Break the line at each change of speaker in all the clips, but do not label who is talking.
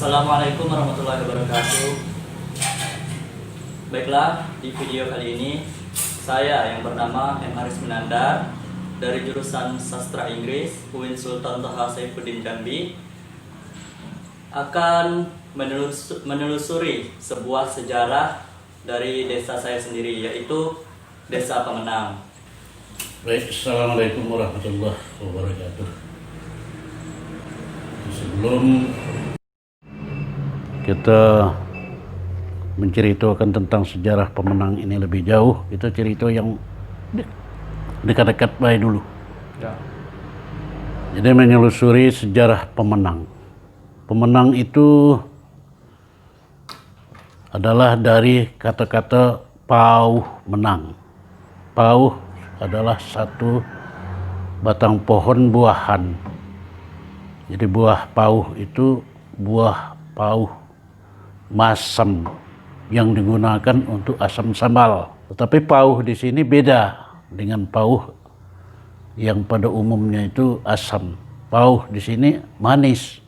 Assalamualaikum warahmatullahi wabarakatuh. Baiklah, di video kali ini saya yang bernama M. Aris Minandar dari jurusan Sastra Inggris UIN Sultan Toha Saifuddin Jambi akan menelusuri sebuah sejarah dari desa saya sendiri, yaitu Desa Pemenang.
Baik, Assalamualaikum warahmatullahi wabarakatuh. Sebelum kita menceritakan tentang sejarah Pemenang ini lebih jauh, kita cerita yang dekat-dekat baik dulu.
Ya.
Jadi menelusuri sejarah Pemenang. Pemenang itu adalah dari kata-kata pauh menang. Pauh adalah satu batang pohon buahan. Jadi buah pauh itu buah pauh masam yang digunakan untuk asam sambal. Tetapi pauh di sini beda dengan pauh yang pada umumnya itu asam. Pauh di sini manis.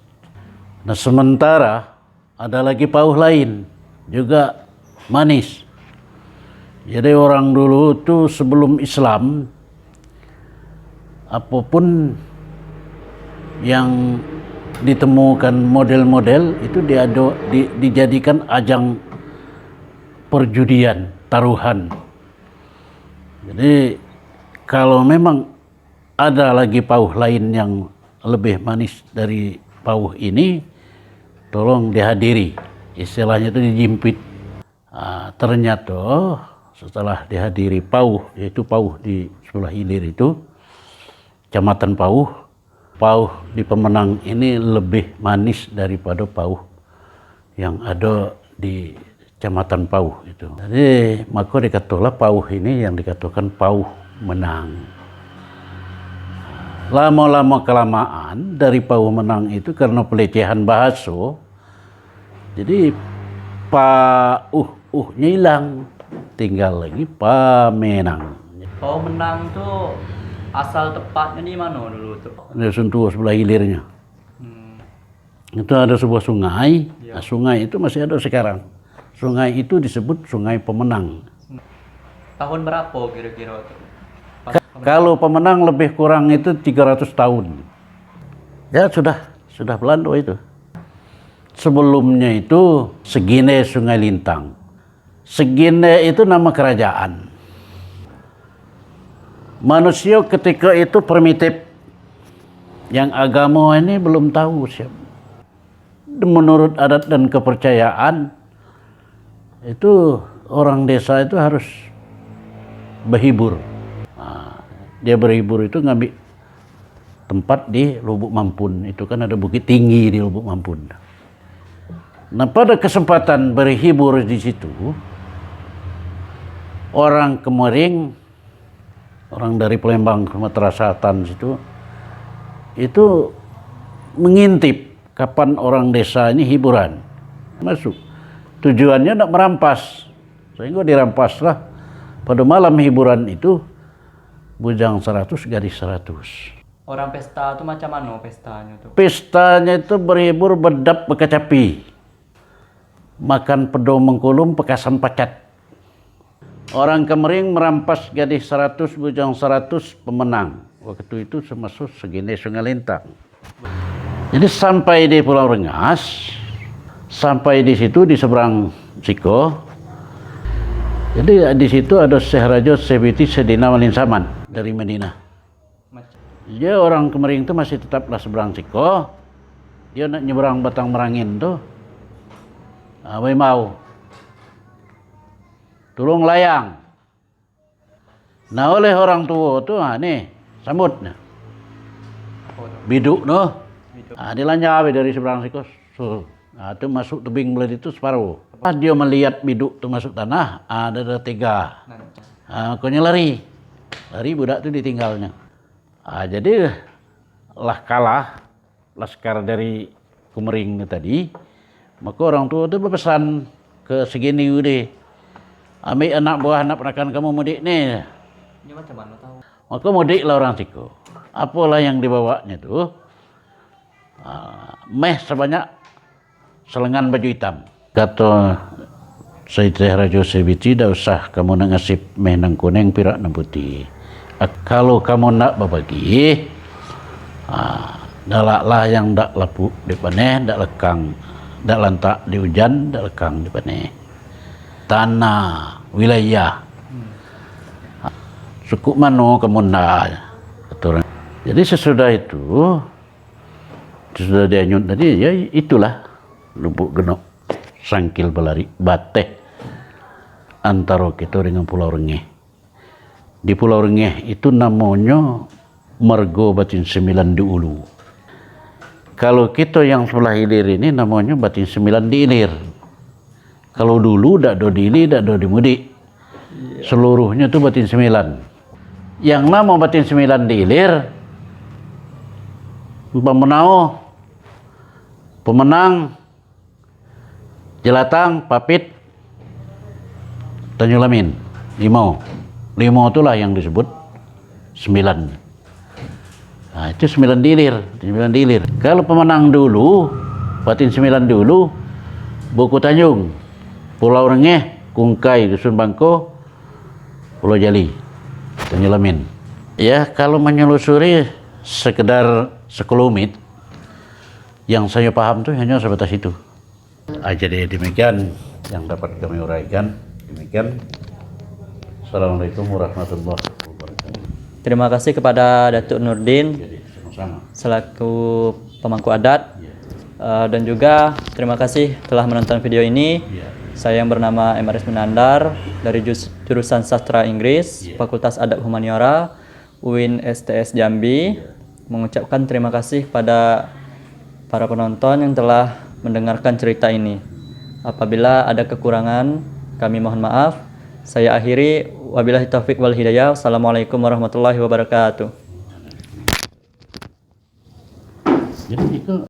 Nah, sementara ada lagi pauh lain juga manis. Jadi orang dulu itu sebelum Islam, apapun yang ditemukan model-model itu dijadikan ajang perjudian, taruhan. Jadi kalau memang ada lagi pauh lain yang lebih manis dari pauh ini, tolong dihadiri. Istilahnya itu dijimpit. Ternyata setelah dihadiri pauh, yaitu pauh di sebelah hilir itu, Kecamatan Pauh, pauh di Pemenang ini lebih manis daripada pauh yang ada di Kecamatan Pauh itu. Jadi maka dikatakanlah pauh ini yang dikatakan pauh menang. Lama-lama kelamaan dari pauh menang itu karena pelecehan bahasa, jadi pauh-nya hilang, tinggal lagi Pamenang.
Pauh Menang tuh asal tepatnya di mana dulu tuh?
Di Sentul sebelah hilirnya. Itu ada sebuah sungai.
Ya.
Nah, sungai itu masih ada sekarang. Sungai itu disebut Sungai Pemenang.
Tahun berapa kira-kira tuh?
Kalau Pemenang lebih kurang itu 300 tahun. Ya sudah Belanda itu. Sebelumnya itu Segine Sungai Lintang. Segine itu nama kerajaan. Manusia ketika itu primitif. Yang agama ini belum tahu siapa. Menurut adat dan kepercayaan, itu orang desa itu harus berhibur. Dia berhibur itu ngambil tempat di Lubuk Mampun. Itu kan ada bukit tinggi di Lubuk Mampun. Nah, pada kesempatan berhibur di situ, orang Kemering, orang dari Palembang, Sumatera Selatan situ, itu mengintip kapan orang desa ini hiburan. Masuk. Tujuannya nak merampas. Sehingga dirampaslah pada malam hiburan itu bujang 100 gadis 100.
Orang pesta itu macam mana pestanya tuh?
Pestanya itu berhibur berdap berkacapi. Makan pedo mengkulum pekasan pacat. Orang Kemering merampas gadis 100 bujang 100 Pemenang. Waktu itu termasuk Segine Sungai Lintang. Jadi sampai di Pulau Rengas, sampai di situ di seberang Siko. Jadi di situ ada Syekh Raja Sebiti Sedina Malin Saman dari Madinah. Dia orang Kemering itu masih tetaplah seberang Siko. Dia nak nyeberang Batang Merangin tuh. Abai mau. Tulung layang. Nah, oleh orang tua tuh, nih sambut. Biduk noh. Dilanjawi dari seberang Siko. Itu masuk tebing belah itu separuh. Pas dia melihat biduk itu masuk tanah, ada 3. Makanya lari budak itu ditinggalnya. Jadi lah kalah laskar dari Kemering tadi. Maka orang tua itu berpesan ke Segini udah, ambil anak buah anak penakan kamu mudik nih.
Ini macam mana tahu?
Maka mudiklah orang Siko. Apalah yang dibawanya tuh? Meh sebanyak selengan baju hitam. Kata Sayyid Rajo Sebiti, tidak usah kamu nak ngasih meh nang kuning, pirak nang putih. Kalau kamu nak berbagi, dalaklah yang dak lapuk di paneh, dak lekang, dak lantak di hujan, dak lekang di paneh. Tanah, wilayah, suku mano kamu nak. Jadi sesudah itu, sesudah dianyut tadi, ya itulah lubuk genok sangkil belari bateh antara kita dengan Pulau Rengeh. Di Pulau Rengeh itu namanya Margo Batin Sembilan di Ulu. Kalau kita yang sebelah hilir ini namanya Batin Sembilan di Ilir. Kalau dulu dak do di Ilir, dak do di Mudik. Seluruhnya itu Batin Sembilan. Yang nama Batin Sembilan di Ilir, Pemenang, Jelatang, Papit, Tanjung Lamin, Limau itulah yang disebut 9. Nah, itu 9 dilir. Kalau pemenang dulu, Batin 9 dulu, Buku Tanjung, Pulau Rengeh, Kungkai, Dusun Bangko, Pulau Jali, Tanjung Lamin. Ya, kalau menyelusuri sekedar sekelumit, yang saya paham tuh hanya sebatas itu. Jadi demikian yang dapat kami uraikan. Demikian. Assalamualaikum warahmatullahi wabarakatuh.
Terima kasih kepada Datuk Nurdin
Sama-sama.
selaku pemangku adat. Dan juga terima kasih telah menonton video ini. Saya yang bernama Emaris Menandar dari jurusan Sastra Inggris, Fakultas Adab Humaniora, UIN STS Jambi, mengucapkan terima kasih kepada para penonton yang telah mendengarkan cerita ini. Apabila ada kekurangan, kami mohon maaf. Saya akhiri, wabillahi taufiq wal hidayah. Assalamualaikum warahmatullahi wabarakatuh.